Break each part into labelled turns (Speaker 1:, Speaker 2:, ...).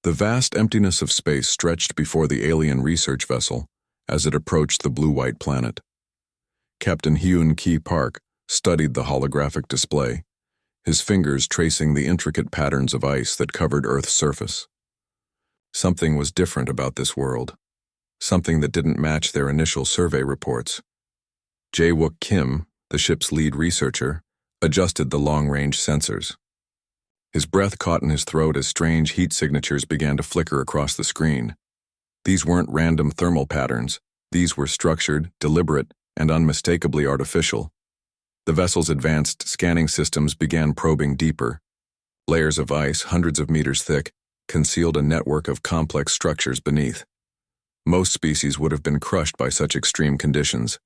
Speaker 1: The vast emptiness of space stretched before the alien research vessel as it approached the blue-white planet. Captain Hyun Ki Park studied the holographic display, his fingers tracing the intricate patterns of ice that covered Earth's surface. Something was different about this world, something that didn't match their initial survey reports. Jae-wook Kim, the ship's lead researcher, adjusted the long-range sensors. His breath caught in his throat as strange heat signatures began to flicker across the screen. These weren't random thermal patterns. These were structured, deliberate, and unmistakably artificial. The vessel's advanced scanning systems began probing deeper. Layers of ice, hundreds of meters thick, concealed a network of complex structures beneath. Most species would have been crushed by such extreme conditions.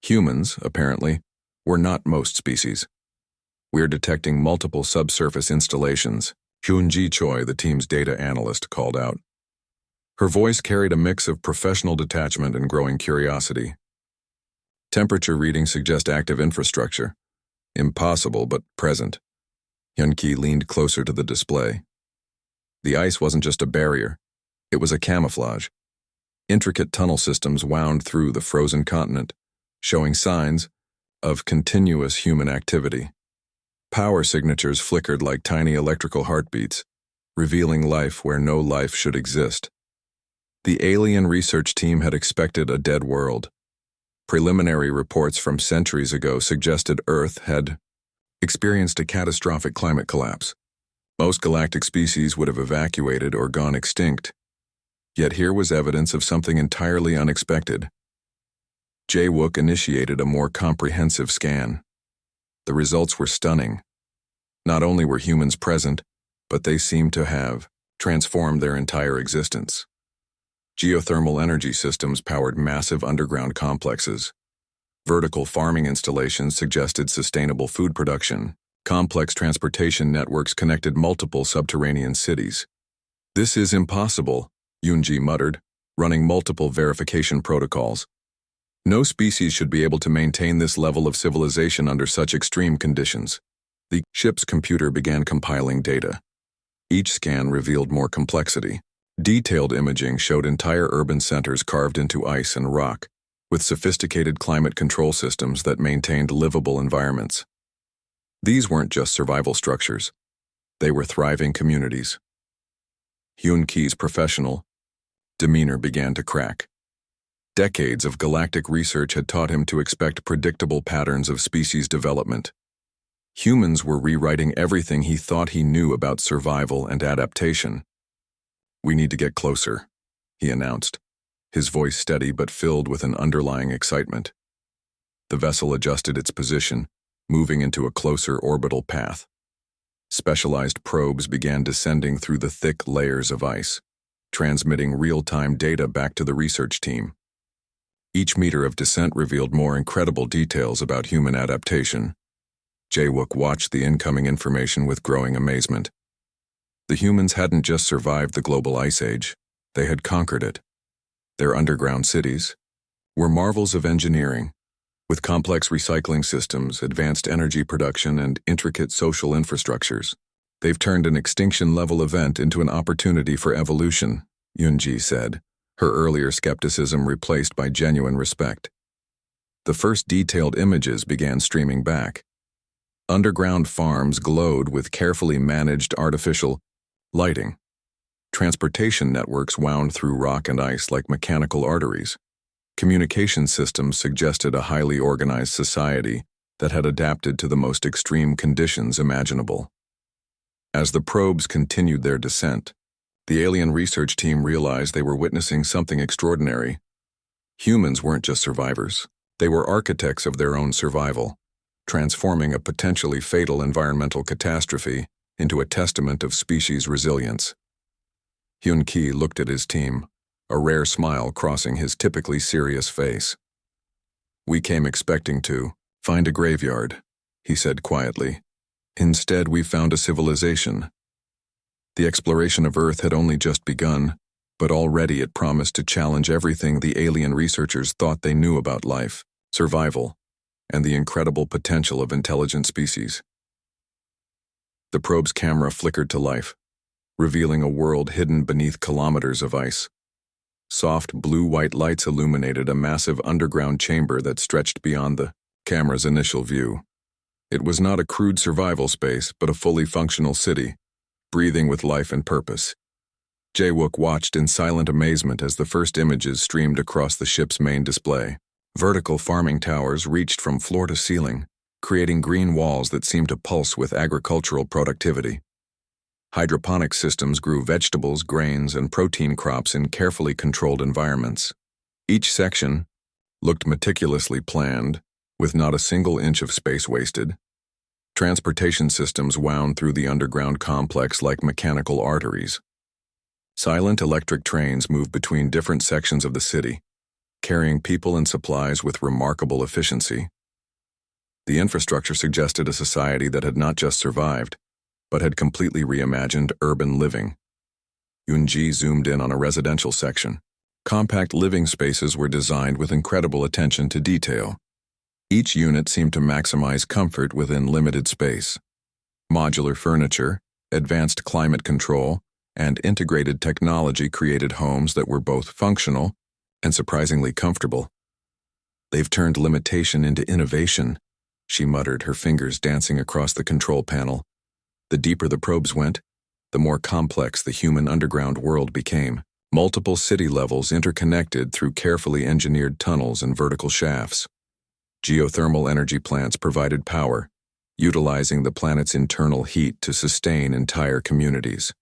Speaker 1: Humans, apparently, were not most species. We're detecting multiple subsurface installations, Hyun-ji Choi, the team's data analyst, called out. Her voice carried a mix of professional detachment and growing curiosity. Temperature readings suggest active infrastructure. Impossible, but present. Hyun-ki leaned closer to the display. The ice wasn't just a barrier. It was a camouflage. Intricate tunnel systems wound through the frozen continent, showing signs of continuous human activity. Power signatures flickered like tiny electrical heartbeats, revealing life where no life should exist. The alien research team had expected a dead world. Preliminary reports from centuries ago suggested Earth had experienced a catastrophic climate collapse. Most galactic species would have evacuated or gone extinct. Yet here was evidence of something entirely unexpected. Jae-wook initiated a more comprehensive scan. The results were stunning. Not only were humans present, but they seemed to have transformed their entire existence. Geothermal energy systems powered massive underground complexes. Vertical farming installations suggested sustainable food production. Complex transportation networks connected multiple subterranean cities. This is impossible, Yoon-ji muttered, running multiple verification protocols. No species should be able to maintain this level of civilization under such extreme conditions. The ship's computer began compiling data. Each scan revealed more complexity. Detailed imaging showed entire urban centers carved into ice and rock, with sophisticated climate control systems that maintained livable environments. These weren't just survival structures. They were thriving communities. Hyun-ki's professional demeanor began to crack. Decades of galactic research had taught him to expect predictable patterns of species development. Humans were rewriting everything he thought he knew about survival and adaptation. "We need to get closer," he announced, his voice steady but filled with an underlying excitement. The vessel adjusted its position, moving into a closer orbital path. Specialized probes began descending through the thick layers of ice, transmitting real-time data back to the research team. Each meter of descent revealed more incredible details about human adaptation. Jae-wook watched the incoming information with growing amazement. The humans hadn't just survived the global ice age, they had conquered it. Their underground cities were marvels of engineering, with complex recycling systems, advanced energy production, and intricate social infrastructures. They've turned an extinction-level event into an opportunity for evolution, Yoon-ji said, her earlier skepticism replaced by genuine respect. The first detailed images began streaming back. Underground farms glowed with carefully managed artificial lighting. Transportation networks wound through rock and ice like mechanical arteries. Communication systems suggested a highly organized society that had adapted to the most extreme conditions imaginable. As the probes continued their descent, the alien research team realized they were witnessing something extraordinary. Humans weren't just survivors. They were architects of their own survival, transforming a potentially fatal environmental catastrophe into a testament of species resilience. Hyun-ki looked at his team, a rare smile crossing his typically serious face. "We came expecting to find a graveyard," he said quietly. "Instead, we found a civilization. The exploration of Earth had only just begun, but already it promised to challenge everything the alien researchers thought they knew about life, survival, and the incredible potential of intelligent species." The probe's camera flickered to life. revealing a world hidden beneath kilometers of ice. Soft blue-white lights illuminated a massive underground chamber that stretched beyond the camera's initial view. It was not a crude survival space, but a fully functional city, breathing with life and purpose. Jae-wook watched in silent amazement as the first images streamed across the ship's main display. Vertical farming towers reached from floor to ceiling, creating green walls that seemed to pulse with agricultural productivity. Hydroponic systems grew vegetables, grains, and protein crops in carefully controlled environments. Each section looked meticulously planned, with not a single inch of space wasted. Transportation systems wound through the underground complex like mechanical arteries. Silent electric trains moved between different sections of the city, carrying people and supplies with remarkable efficiency. The infrastructure suggested a society that had not just survived, but had completely reimagined urban living. Yoon-ji zoomed in on a residential section. Compact living spaces were designed with incredible attention to detail. Each unit seemed to maximize comfort within limited space. Modular furniture, advanced climate control, and integrated technology created homes that were both functional and surprisingly comfortable. "They've turned limitation into innovation," she muttered, her fingers dancing across the control panel. The deeper the probes went, the more complex the human underground world became. Multiple city levels interconnected through carefully engineered tunnels and vertical shafts. Geothermal energy plants provided power, utilizing the planet's internal heat to sustain entire communities.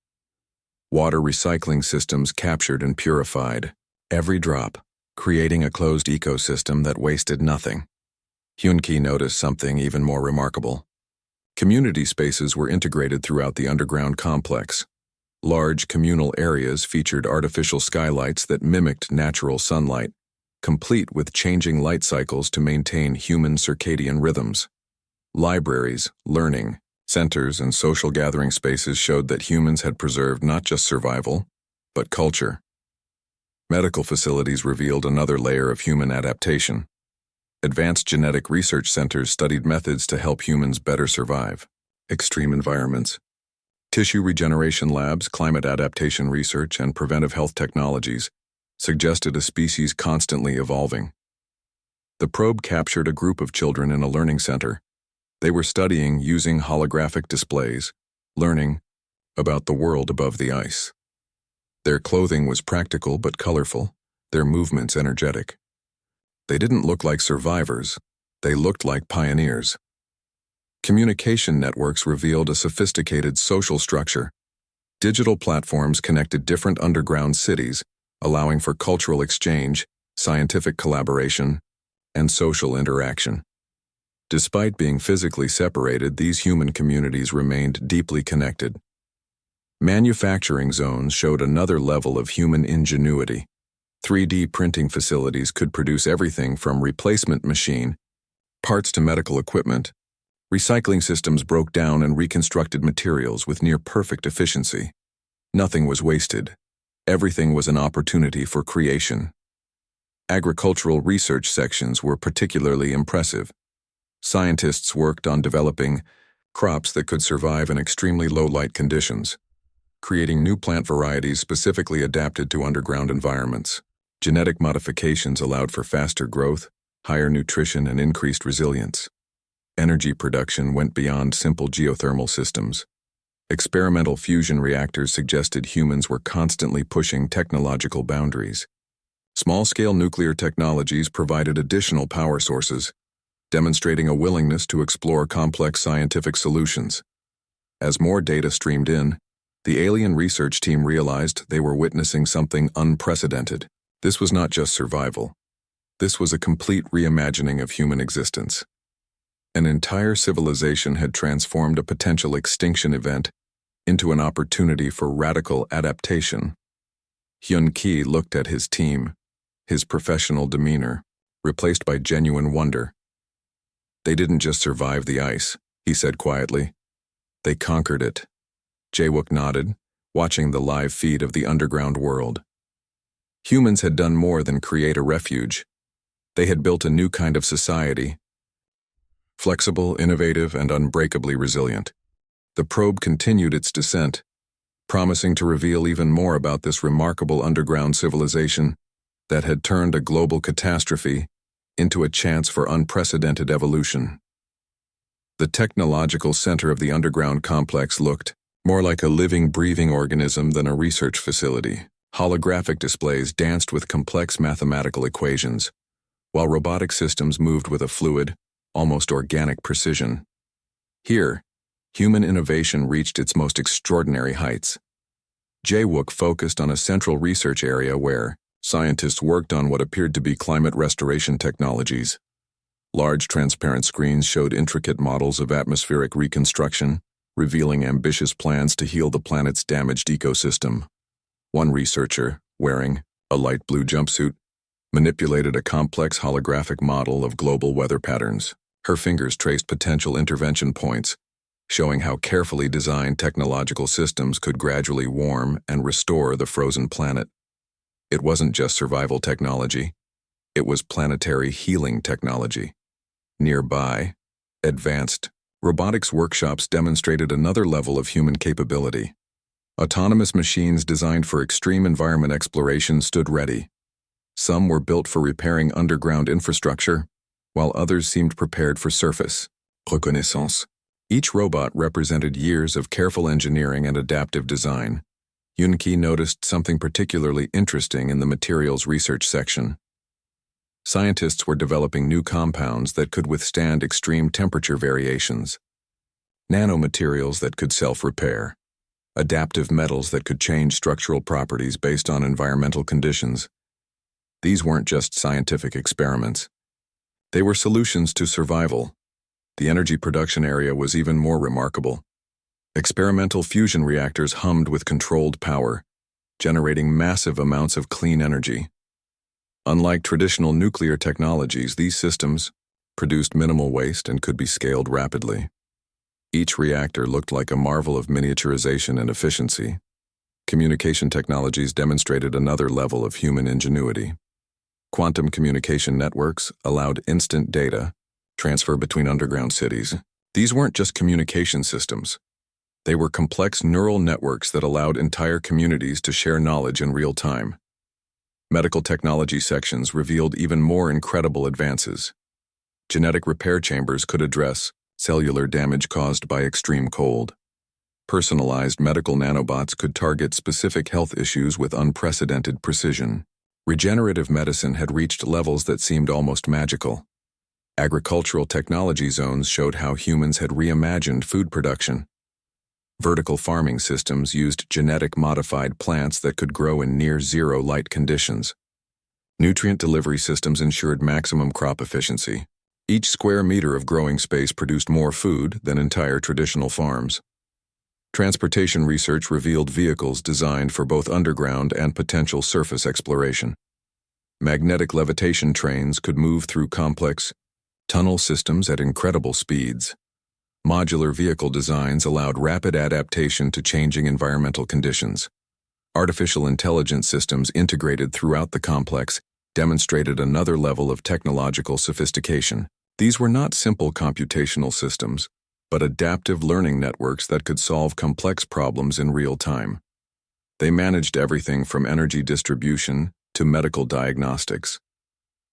Speaker 1: Water recycling systems captured and purified every drop, creating a closed ecosystem that wasted nothing. Hyun-ki noticed something even more remarkable. Community spaces were integrated throughout the underground complex. Large communal areas featured artificial skylights that mimicked natural sunlight, complete with changing light cycles to maintain human circadian rhythms. Libraries, learning centers, and social gathering spaces showed that humans had preserved not just survival, but culture. Medical facilities revealed another layer of human adaptation. Advanced genetic research centers studied methods to help humans better survive extreme environments. Tissue regeneration labs, climate adaptation research, and preventive health technologies suggested a species constantly evolving. The probe captured a group of children in a learning center. They were studying using holographic displays, learning about the world above the ice. Their clothing was practical but colorful, their movements energetic. They didn't look like survivors, they looked like pioneers. Communication networks revealed a sophisticated social structure. Digital platforms connected different underground cities, allowing for cultural exchange, scientific collaboration, and social interaction. Despite being physically separated, these human communities remained deeply connected. Manufacturing zones showed another level of human ingenuity. 3D printing facilities could produce everything from replacement machine parts to medical equipment. Recycling systems broke down and reconstructed materials with near-perfect efficiency. Nothing was wasted. Everything was an opportunity for creation. Agricultural research sections were particularly impressive. Scientists worked on developing crops that could survive in extremely low-light conditions, creating new plant varieties specifically adapted to underground environments. Genetic modifications allowed for faster growth, higher nutrition, and increased resilience. Energy production went beyond simple geothermal systems. Experimental fusion reactors suggested humans were constantly pushing technological boundaries. Small-scale nuclear technologies provided additional power sources, demonstrating a willingness to explore complex scientific solutions. As more data streamed in, the alien research team realized they were witnessing something unprecedented. This was not just survival. This was a complete reimagining of human existence. An entire civilization had transformed a potential extinction event into an opportunity for radical adaptation. Hyun-ki looked at his team, his professional demeanor, replaced by genuine wonder. "They didn't just survive the ice," he said quietly. "They conquered it." Jae-wook nodded, watching the live feed of the underground world. Humans had done more than create a refuge. They had built a new kind of society. Flexible, innovative, and unbreakably resilient. The probe continued its descent, promising to reveal even more about this remarkable underground civilization that had turned a global catastrophe into a chance for unprecedented evolution. The technological center of the underground complex looked more like a living, breathing organism than a research facility. Holographic displays danced with complex mathematical equations, while robotic systems moved with a fluid, almost organic precision. Here, human innovation reached its most extraordinary heights. HFY focused on a central research area where scientists worked on what appeared to be climate restoration technologies. Large transparent screens showed intricate models of atmospheric reconstruction, revealing ambitious plans to heal the planet's damaged ecosystem. One researcher, wearing a light blue jumpsuit, manipulated a complex holographic model of global weather patterns. Her fingers traced potential intervention points, showing how carefully designed technological systems could gradually warm and restore the frozen planet. It wasn't just survival technology, it was planetary healing technology. Nearby, advanced robotics workshops demonstrated another level of human capability. Autonomous machines designed for extreme environment exploration stood ready. Some were built for repairing underground infrastructure, while others seemed prepared for surface reconnaissance. Each robot represented years of careful engineering and adaptive design. Yoon-ki noticed something particularly interesting in the materials research section. Scientists were developing new compounds that could withstand extreme temperature variations, nanomaterials that could self-repair, adaptive metals that could change structural properties based on environmental conditions. These weren't just scientific experiments. They were solutions to survival. The energy production area was even more remarkable. Experimental fusion reactors hummed with controlled power, generating massive amounts of clean energy. Unlike traditional nuclear technologies, these systems produced minimal waste and could be scaled rapidly. Each reactor looked like a marvel of miniaturization and efficiency. Communication technologies demonstrated another level of human ingenuity. Quantum communication networks allowed instant data transfer between underground cities. These weren't just communication systems. They were complex neural networks that allowed entire communities to share knowledge in real time. Medical technology sections revealed even more incredible advances. Genetic repair chambers could address cellular damage caused by extreme cold. Personalized medical nanobots could target specific health issues with unprecedented precision. Regenerative medicine had reached levels that seemed almost magical. Agricultural technology zones showed how humans had reimagined food production. Vertical farming systems used genetic-modified plants that could grow in near-zero light conditions. Nutrient delivery systems ensured maximum crop efficiency. Each square meter of growing space produced more food than entire traditional farms. Transportation research revealed vehicles designed for both underground and potential surface exploration. Magnetic levitation trains could move through complex tunnel systems at incredible speeds. Modular vehicle designs allowed rapid adaptation to changing environmental conditions. Artificial intelligence systems integrated throughout the complex demonstrated another level of technological sophistication. These were not simple computational systems, but adaptive learning networks that could solve complex problems in real time. They managed everything from energy distribution to medical diagnostics.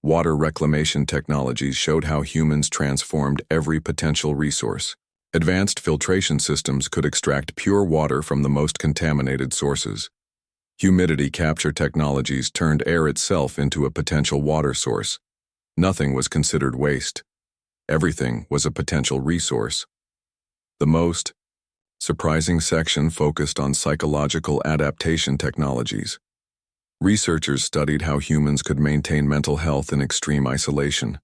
Speaker 1: Water reclamation technologies showed how humans transformed every potential resource. Advanced filtration systems could extract pure water from the most contaminated sources. Humidity capture technologies turned air itself into a potential water source. Nothing was considered waste. Everything was a potential resource. The most surprising section focused on psychological adaptation technologies. Researchers studied how humans could maintain mental health in extreme isolation.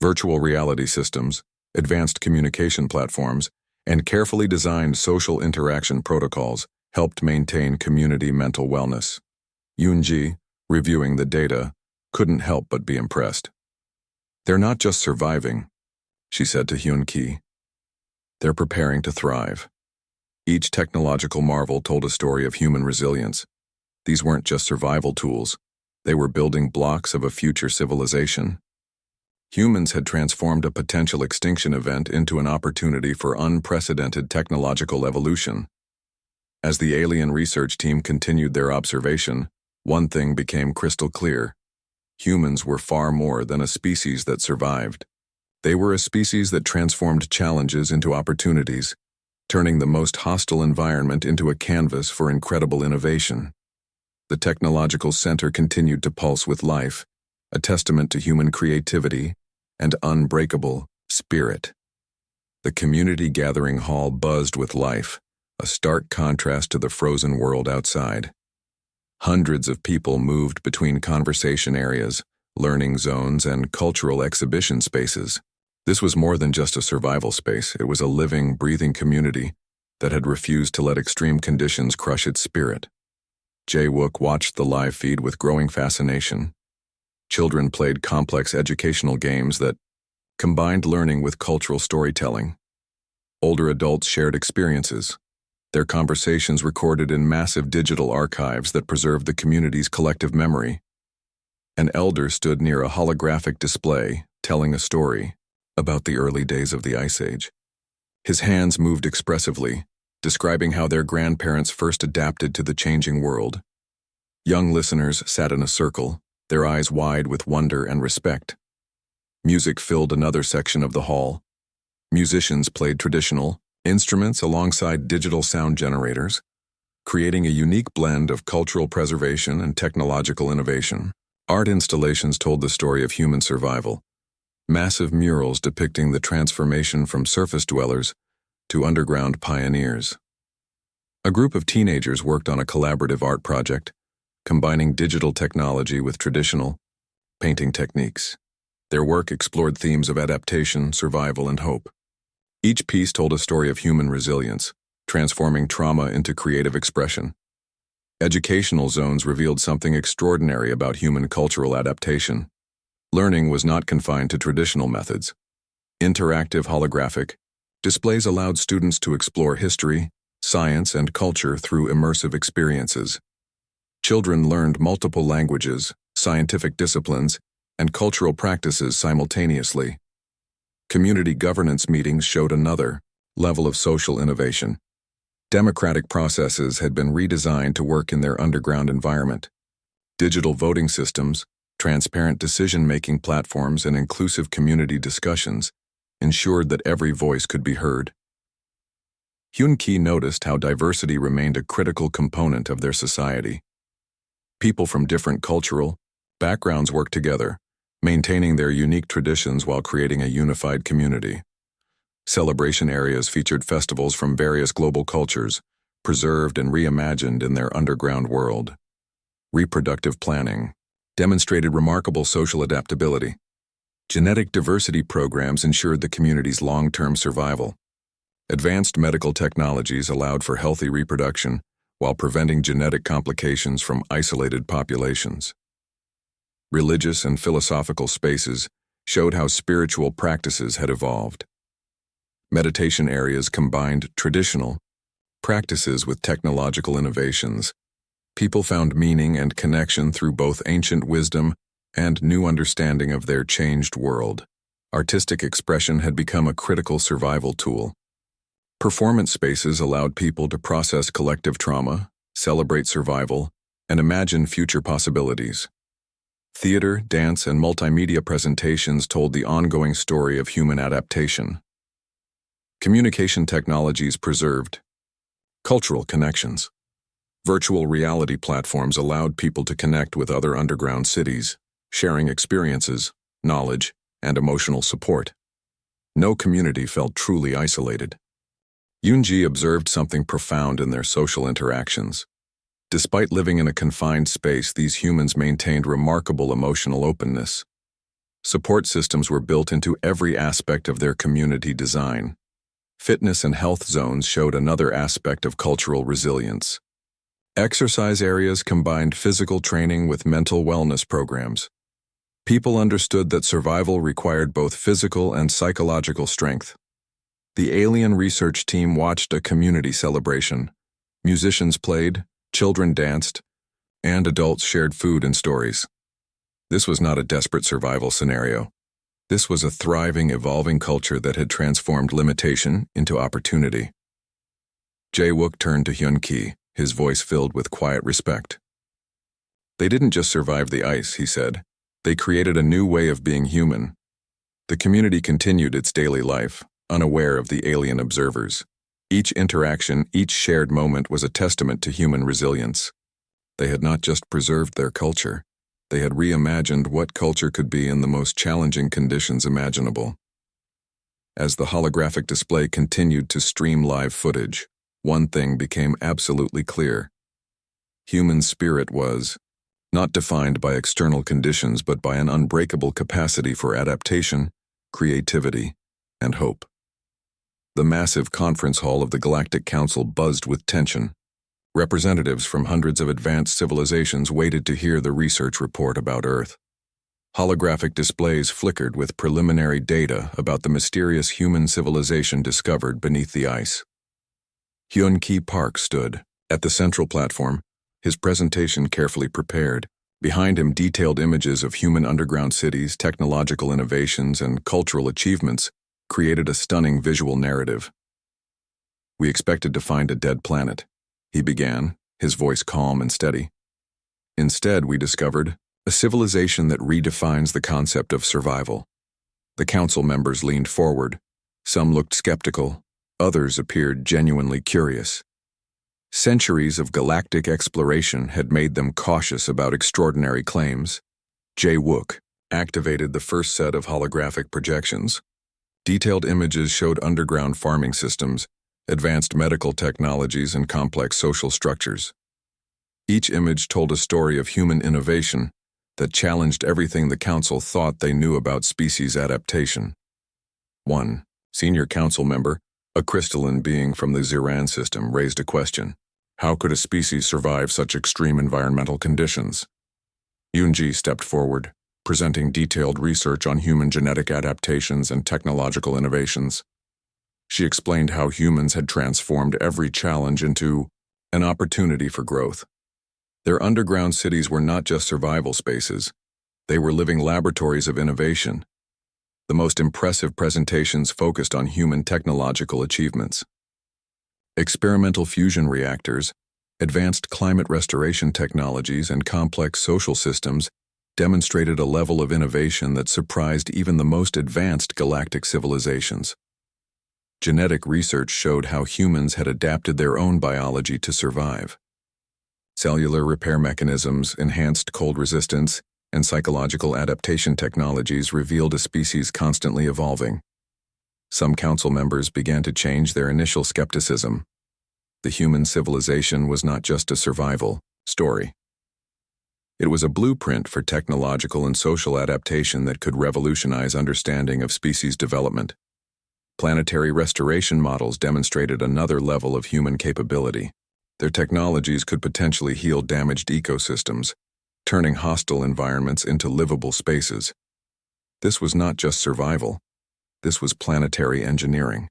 Speaker 1: Virtual reality systems, advanced communication platforms, and carefully designed social interaction protocols helped maintain community mental wellness. Yoon-ji, reviewing the data, couldn't help but be impressed. "They're not just surviving," she said to Hyun-ki. "They're preparing to thrive." Each technological marvel told a story of human resilience. These weren't just survival tools. They were building blocks of a future civilization. Humans had transformed a potential extinction event into an opportunity for unprecedented technological evolution. As the alien research team continued their observation, one thing became crystal clear. Humans were far more than a species that survived. They were a species that transformed challenges into opportunities, turning the most hostile environment into a canvas for incredible innovation. The technological center continued to pulse with life, a testament to human creativity and unbreakable spirit. The community gathering hall buzzed with life, a stark contrast to the frozen world outside. Hundreds of people moved between conversation areas, learning zones, and cultural exhibition spaces. This was more than just a survival space. It was a living, breathing community that had refused to let extreme conditions crush its spirit. Jae-wook watched the live feed with growing fascination. Children played complex educational games that combined learning with cultural storytelling. Older adults shared experiences, their conversations recorded in massive digital archives that preserved the community's collective memory. An elder stood near a holographic display, telling a story about the early days of the Ice Age. His hands moved expressively, describing how their grandparents first adapted to the changing world. Young listeners sat in a circle, their eyes wide with wonder and respect. Music filled another section of the hall. Musicians played traditional instruments alongside digital sound generators, creating a unique blend of cultural preservation and technological innovation. Art installations told the story of human survival. Massive murals depicting the transformation from surface dwellers to underground pioneers. A group of teenagers worked on a collaborative art project, combining digital technology with traditional painting techniques. Their work explored themes of adaptation, survival, and hope. Each piece told a story of human resilience, transforming trauma into creative expression. Educational zones revealed something extraordinary about human cultural adaptation. Learning was not confined to traditional methods. Interactive holographic displays allowed students to explore history, science, and culture through immersive experiences. Children learned multiple languages, scientific disciplines, and cultural practices simultaneously. Community governance meetings showed another level of social innovation. Democratic processes had been redesigned to work in their underground environment. Digital voting systems, transparent decision-making platforms, and inclusive community discussions ensured that every voice could be heard. Hyun-ki noticed how diversity remained a critical component of their society. People from different cultural backgrounds worked together, maintaining their unique traditions while creating a unified community. Celebration areas featured festivals from various global cultures, preserved and reimagined in their underground world. Reproductive planning demonstrated remarkable social adaptability. Genetic diversity programs ensured the community's long-term survival. Advanced medical technologies allowed for healthy reproduction while preventing genetic complications from isolated populations. Religious and philosophical spaces showed how spiritual practices had evolved. Meditation areas combined traditional practices with technological innovations. People found meaning and connection through both ancient wisdom and new understanding of their changed world. Artistic expression had become a critical survival tool. Performance spaces allowed people to process collective trauma, celebrate survival, and imagine future possibilities. Theater, dance, and multimedia presentations told the ongoing story of human adaptation. Communication technologies preserved cultural connections. Virtual reality platforms allowed people to connect with other underground cities, sharing experiences, knowledge, and emotional support. No community felt truly isolated. Yoon-ji observed something profound in their social interactions. Despite living in a confined space, these humans maintained remarkable emotional openness. Support systems were built into every aspect of their community design. Fitness and health zones showed another aspect of cultural resilience. Exercise areas combined physical training with mental wellness programs. People understood that survival required both physical and psychological strength. The alien research team watched a community celebration. Musicians played, children danced, and adults shared food and stories. This was not a desperate survival scenario. This was a thriving, evolving culture that had transformed limitation into opportunity. Jae-wook turned to Hyun-ki, his voice filled with quiet respect. They didn't just survive the ice, he said. They created a new way of being human. The community continued its daily life, unaware of the alien observers. Each interaction, each shared moment was a testament to human resilience. They had not just preserved their culture, they had reimagined what culture could be in the most challenging conditions imaginable. As the holographic display continued to stream live footage, one thing became absolutely clear. Human spirit was not defined by external conditions but by an unbreakable capacity for adaptation, creativity, and hope. The massive conference hall of the Galactic Council buzzed with tension. Representatives from hundreds of advanced civilizations waited to hear the research report about Earth. Holographic displays flickered with preliminary data about the mysterious human civilization discovered beneath the ice. Hyun-ki Park stood at the central platform, his presentation carefully prepared. Behind him, detailed images of human underground cities, technological innovations, and cultural achievements created a stunning visual narrative. "We expected to find a dead planet," he began, his voice calm and steady. "Instead, we discovered a civilization that redefines the concept of survival." The council members leaned forward. Some looked skeptical, others appeared genuinely curious. Centuries of galactic exploration had made them cautious about extraordinary claims. Jae-wook activated the first set of holographic projections. Detailed images showed underground farming systems, advanced medical technologies, and complex social structures. Each image told a story of human innovation that challenged everything the council thought they knew about species adaptation. One senior council member, a crystalline being from the Ziran system, raised a question. How could a species survive such extreme environmental conditions? Yoon-ji stepped forward, presenting detailed research on human genetic adaptations and technological innovations. She explained how humans had transformed every challenge into an opportunity for growth. Their underground cities were not just survival spaces, they were living laboratories of innovation. The most impressive presentations focused on human technological achievements. Experimental fusion reactors, advanced climate restoration technologies, and complex social systems demonstrated a level of innovation that surprised even the most advanced galactic civilizations. Genetic research showed how humans had adapted their own biology to survive. Cellular repair mechanisms, enhanced cold resistance, and psychological adaptation technologies revealed a species constantly evolving. Some council members began to change their initial skepticism. The human civilization was not just a survival story. It was a blueprint for technological and social adaptation that could revolutionize understanding of species development. Planetary restoration models demonstrated another level of human capability. Their technologies could potentially heal damaged ecosystems, turning hostile environments into livable spaces. This was not just survival. This was planetary engineering.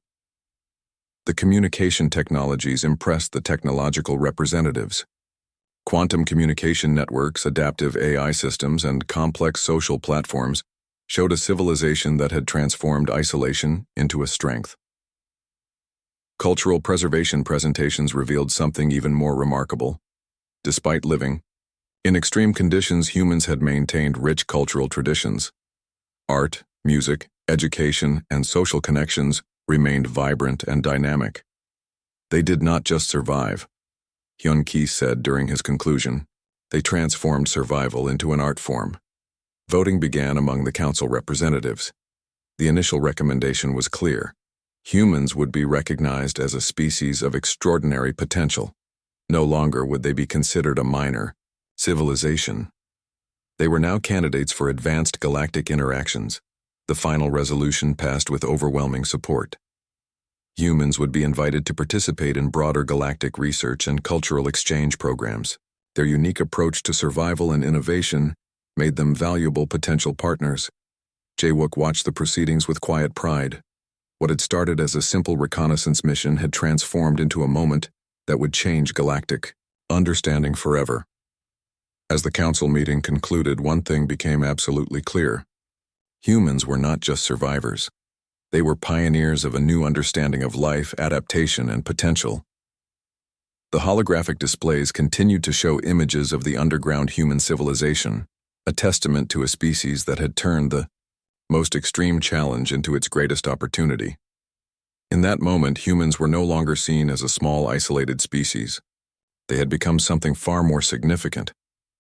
Speaker 1: The communication technologies impressed the technological representatives. Quantum communication networks, adaptive AI systems, and complex social platforms showed a civilization that had transformed isolation into a strength. Cultural preservation presentations revealed something even more remarkable. Despite living in extreme conditions, humans had maintained rich cultural traditions. Art, music, education, and social connections remained vibrant and dynamic. They did not just survive, Hyun-ki said during his conclusion. They transformed survival into an art form. Voting began among the council representatives. The initial recommendation was clear. Humans would be recognized as a species of extraordinary potential. No longer would they be considered a minor civilization. They were now candidates for advanced galactic interactions. The final resolution passed with overwhelming support. Humans would be invited to participate in broader galactic research and cultural exchange programs. Their unique approach to survival and innovation made them valuable potential partners. Jae-wook watched the proceedings with quiet pride. What had started as a simple reconnaissance mission had transformed into a moment that would change galactic understanding forever. As the council meeting concluded, one thing became absolutely clear. Humans were not just survivors. They were pioneers of a new understanding of life, adaptation, and potential. The holographic displays continued to show images of the underground human civilization, a testament to a species that had turned the most extreme challenge into its greatest opportunity. In that moment, humans were no longer seen as a small, isolated species. They had become something far more significant,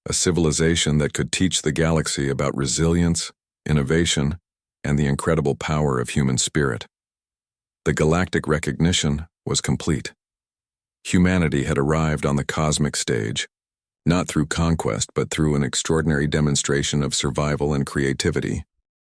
Speaker 1: a civilization that could teach the galaxy about resilience, innovation, and the incredible power of human spirit. The galactic recognition was complete. Humanity had arrived on the cosmic stage, not through conquest but through an extraordinary demonstration of survival and creativity.